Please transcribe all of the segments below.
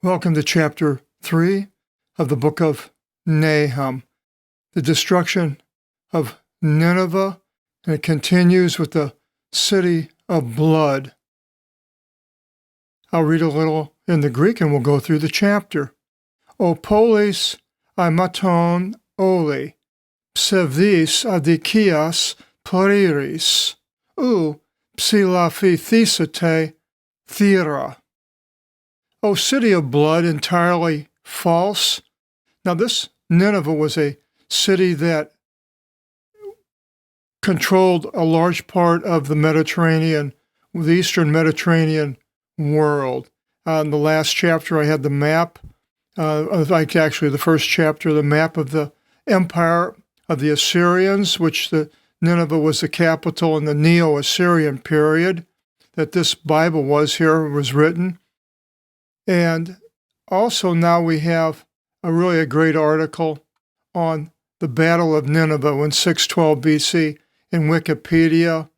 Welcome to chapter 3 of the book of Nahum, the destruction of Nineveh, and it continues with the city of blood. I'll read a little in the Greek and we'll go through the chapter. O polis aimaton oli, psevis adikias pleriris, ou psilaphithisate thera. O city of blood, entirely false. Now this Nineveh was a city that controlled a large part of the Mediterranean, the Eastern Mediterranean world. In the last chapter I had the map, actually the first chapter, the map of the empire of the Assyrians, which the Nineveh was the capital in the Neo-Assyrian period that this Bible was written. And also now we have a great article on the Battle of Nineveh in 612 BC in Wikipedia.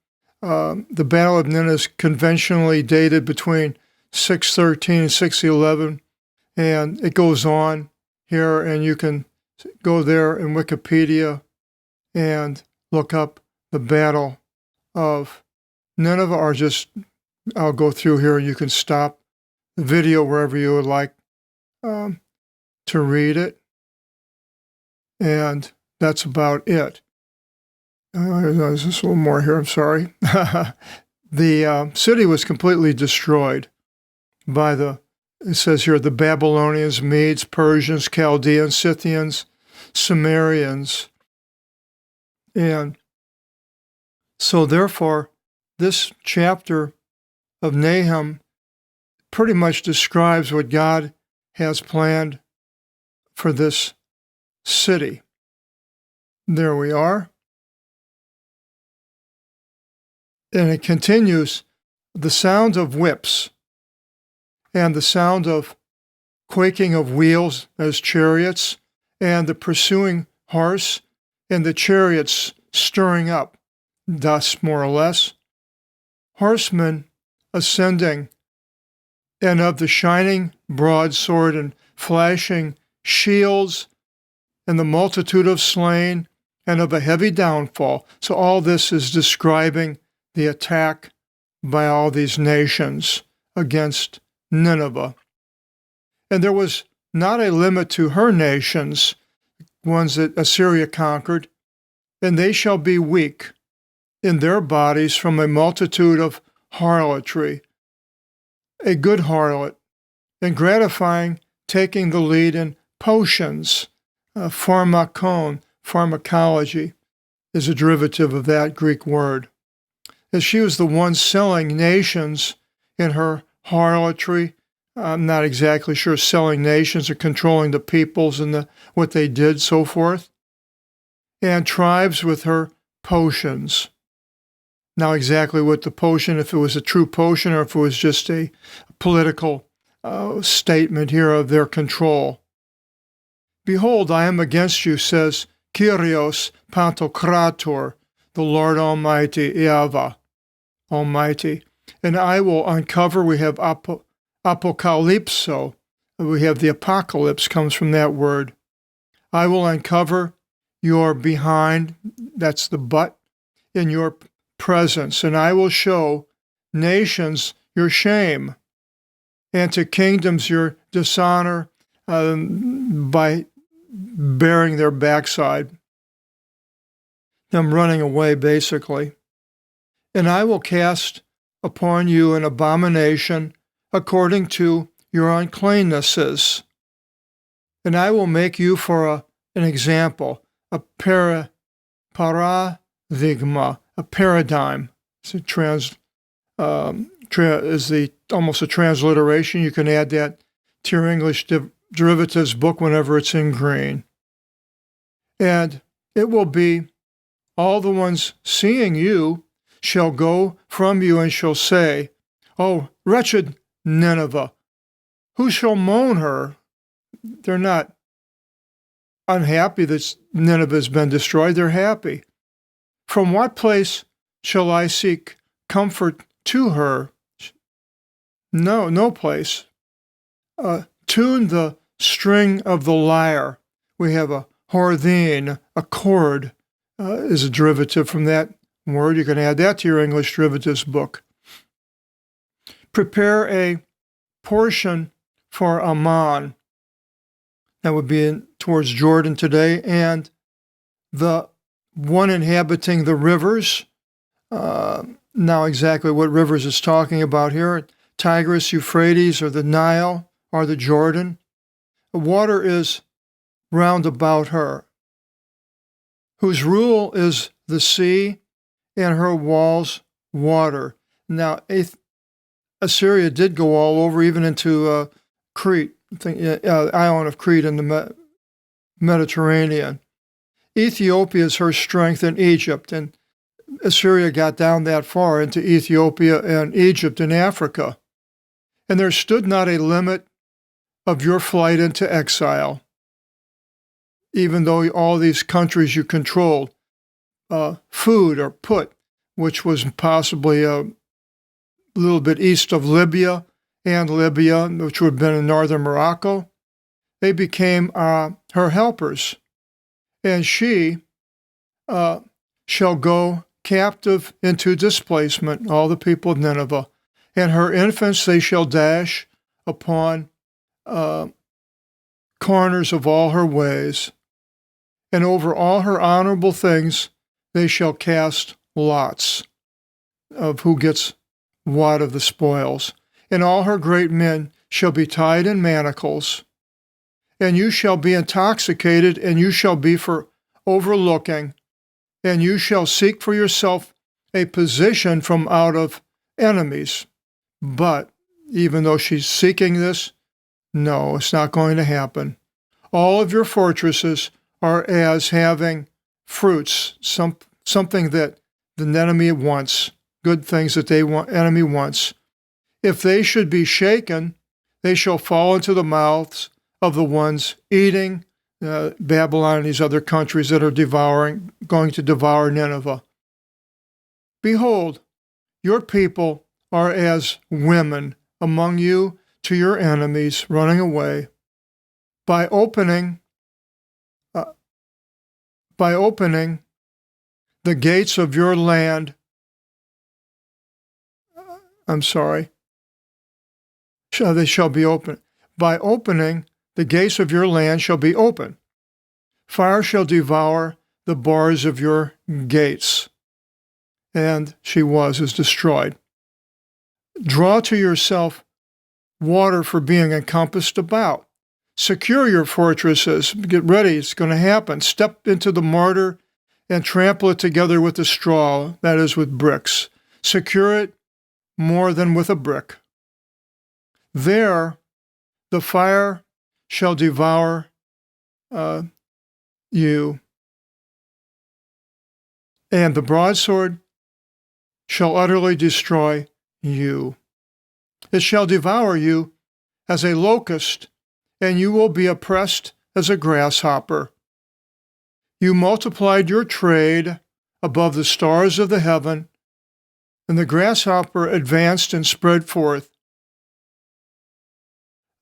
The Battle of Nineveh is conventionally dated between 613 and 611, and it goes on here, and you can go there in Wikipedia and look up the Battle of Nineveh, or just, I'll go through here and you can stop the video wherever you would like to read it. And that's about it. There's just a little more here, I'm sorry. The city was completely destroyed by it says here, the Babylonians, Medes, Persians, Chaldeans, Scythians, Sumerians. And so therefore, this chapter of Nahum pretty much describes what God has planned for this city. There we are. And it continues, the sound of whips and the sound of quaking of wheels as chariots and the pursuing horse and the chariots stirring up dust, more or less, horsemen ascending, and of the shining broadsword and flashing shields, and the multitude of slain, and of a heavy downfall. So all this is describing the attack by all these nations against Nineveh. And there was not a limit to her nations, ones that Assyria conquered, and they shall be weak in their bodies from a multitude of harlotry. A good harlot, and gratifying, taking the lead in potions. Pharmakon, pharmacology, is a derivative of that Greek word. As she was the one selling nations in her harlotry, I'm not exactly sure selling nations or controlling the peoples and what they did, so forth, and tribes with her potions. Now exactly what the potion, if it was a true potion or if it was just a political statement here of their control. Behold, I am against you, says Kyrios Pantokrator, the Lord Almighty, Yahweh, Almighty. And I will uncover, we have apocalypso, we have the apocalypse comes from that word. I will uncover your behind, that's the butt, in your presence, and I will show nations your shame, and to kingdoms your dishonor by bearing their backside, them running away, basically. And I will cast upon you an abomination according to your uncleannesses, and I will make you for an example, a paradigma, a paradigm. It's almost a transliteration. You can add that to your English derivatives book whenever it's in green. And it will be, all the ones seeing you shall go from you and shall say, oh, wretched Nineveh, who shall mourn her? They're not unhappy that Nineveh has been destroyed. They're happy. From what place shall I seek comfort to her? No place. tune the string of the lyre. We have a horthine, a chord, is a derivative from that word. You can add that to your English derivatives book. Prepare a portion for Ammon. That would be towards Jordan today, and the one inhabiting the rivers. Now exactly what rivers it's talking about here. Tigris, Euphrates, or the Nile, or the Jordan. The water is round about her, whose rule is the sea, and her walls water. Now, Assyria did go all over, even into Crete, the island of Crete in the Mediterranean. Ethiopia is her strength in Egypt, and Assyria got down that far into Ethiopia and Egypt and Africa. And there stood not a limit of your flight into exile, even though all these countries you controlled, food or Put, which was possibly a little bit east of Libya, which would have been in northern Morocco, they became her helpers. And she shall go captive into displacement, all the people of Nineveh, and her infants they shall dash upon corners of all her ways, and over all her honorable things they shall cast lots of who gets what of the spoils. And all her great men shall be tied in manacles, and you shall be intoxicated, and you shall be for overlooking, and you shall seek for yourself a position from out of enemies. But even though she's seeking this, no, it's not going to happen. All of your fortresses are as having fruits, something that the enemy wants, good things that enemy wants. If they should be shaken, they shall fall into the mouths of the ones eating Babylon and these other countries that are going to devour Nineveh. Behold, your people are as women among you to your enemies running away. By opening the gates of your land, they shall be open. By opening, the gates of your land shall be open. Fire shall devour the bars of your gates. And she is destroyed. Draw to yourself water for being encompassed about. Secure your fortresses. Get ready. It's going to happen. Step into the mortar and trample it together with the straw, that is, with bricks. Secure it more than with a brick. There the fire shall devour you, and the broadsword shall utterly destroy you. It shall devour you as a locust, and you will be oppressed as a grasshopper. You multiplied your trade above the stars of the heaven, and the grasshopper advanced and spread forth.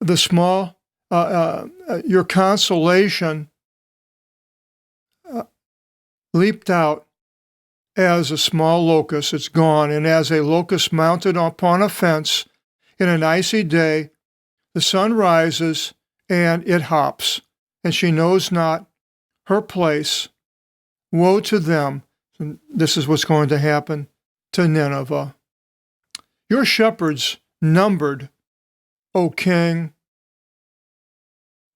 The small, your consolation leaped out as a small locust. It's gone, and as a locust mounted upon a fence in an icy day, the sun rises and it hops, and she knows not her place. Woe to them. And this is what's going to happen to Nineveh. Your shepherds numbered, O king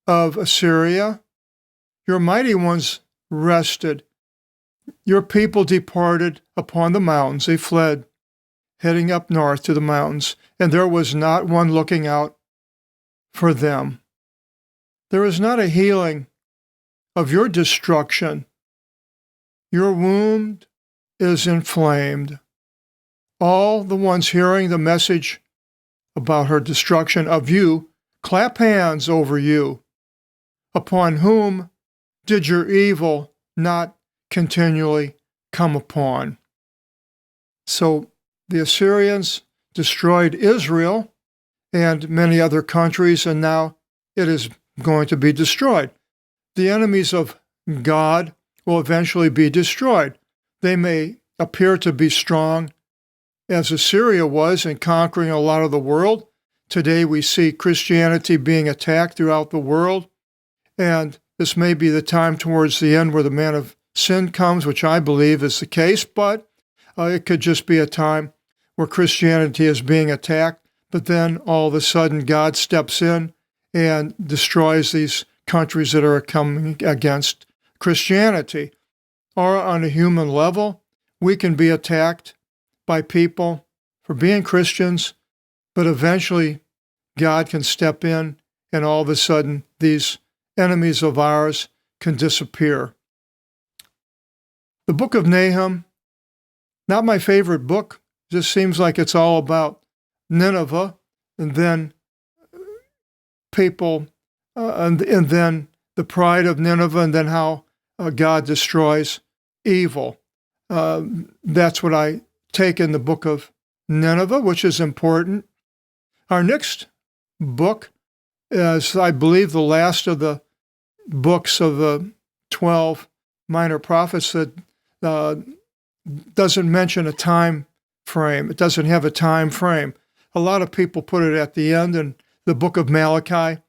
of Assyria. Your mighty ones rested. Your people departed upon the mountains. They fled, heading up north to the mountains, and there was not one looking out for them. There is not a healing of your destruction. Your wound is inflamed. All the ones hearing the message about her destruction of you clap hands over you. Upon whom did your evil not continually come upon? So the Assyrians destroyed Israel and many other countries, and now it is going to be destroyed. The enemies of God will eventually be destroyed. They may appear to be strong, as Assyria was in conquering a lot of the world. Today we see Christianity being attacked throughout the world, and this may be the time towards the end where the man of sin comes, which I believe is the case, but it could just be a time where Christianity is being attacked, but then all of a sudden God steps in and destroys these countries that are coming against Christianity. Or on a human level, we can be attacked by people for being Christians, but eventually God can step in and all of a sudden these enemies of ours can disappear. The book of Nahum, not my favorite book, just seems like it's all about Nineveh and then people and then the pride of Nineveh and then how God destroys evil. That's what I take in the book of Nineveh, which is important. Our next book is, I believe, the last of the books of the 12 minor prophets that doesn't mention a time frame. It doesn't have a time frame. A lot of people put it at the end, and the book of Malachi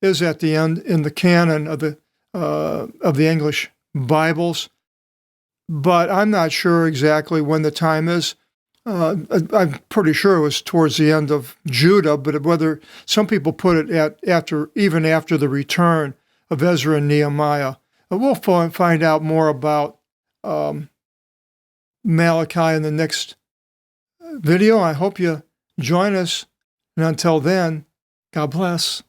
is at the end in the canon of the English Bibles. But I'm not sure exactly when the time is. I'm pretty sure it was towards the end of Judah, but whether some people put it even after the return of Ezra and Nehemiah. We'll find out more about Malachi in the next video. I hope you join us. And until then, God bless.